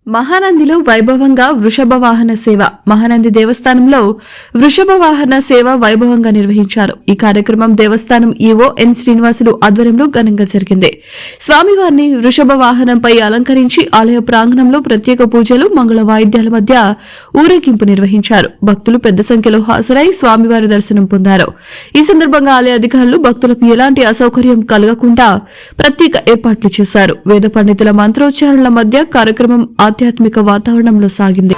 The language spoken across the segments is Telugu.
మహానందిలో వైభవంగా వృషభ వాహన సేవ. మహానంది దేవస్థానంలో వృషభ వాహన సేవ వైభవంగా నిర్వహించారు. ఈ కార్యక్రమం దేవస్థానం ఈవో ఎన్ శ్రీనివాసులు ఆధ్వర్యంలో ఘనంగా జరిగింది. స్వామివారిని వృషభ వాహనంపై అలంకరించి ఆలయ ప్రాంగణంలో ప్రత్యేక పూజలు, మంగళ వాయిద్యాల మధ్య ఊరేగింపు నిర్వహించారు. భక్తులు పెద్ద సంఖ్యలో హాజరై స్వామివారి దర్శనం పొందారు. ఈ సందర్భంగా ఆలయ అధికారులు భక్తులకు ఎలాంటి అసౌకర్యం కలగకుండా ప్రత్యేక ఏర్పాట్లు చేశారు. వేద పండితుల మంత్రోచ్చారణల మధ్య కార్యక్రమం ఆధ్యాత్మిక వాతావరణంలో సాగింది.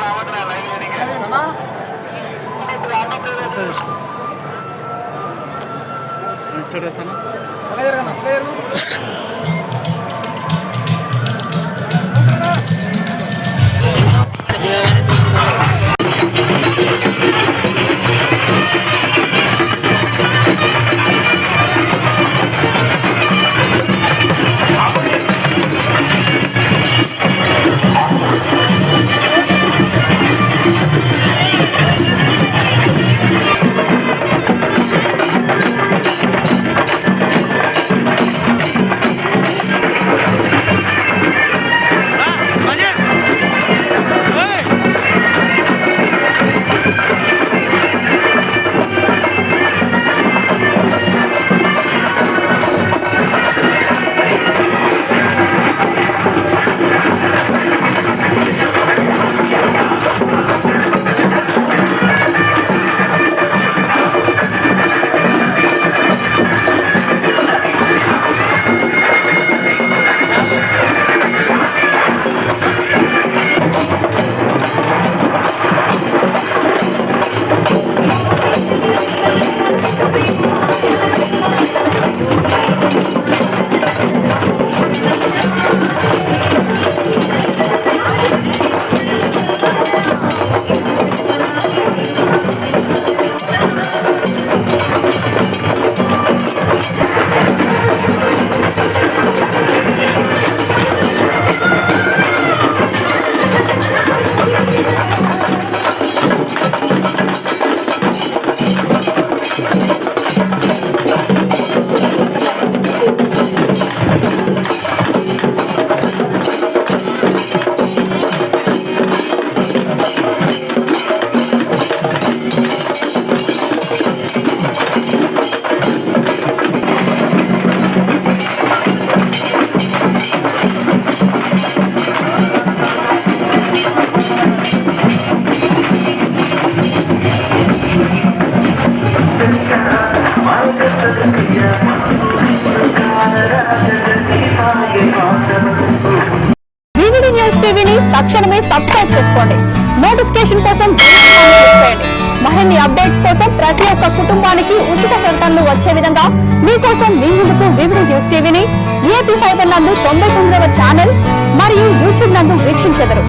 తక్షణమే సబ్స్క్రైబ్ చేసుకోండి. నోటిఫికేషన్ కోసం మరిన్ని అప్డేట్స్ కోసం ప్రతి ఒక్క కుటుంబానికి ఉచిత ప్రకటనలు వచ్చే విధంగా మీకోసం మీ ముందుకు వివిడి న్యూస్ టీవీని ఏపీ 5 నందు 99వ ఛానల్ మరియు యూట్యూబ్ నందు వీక్షించెదరు.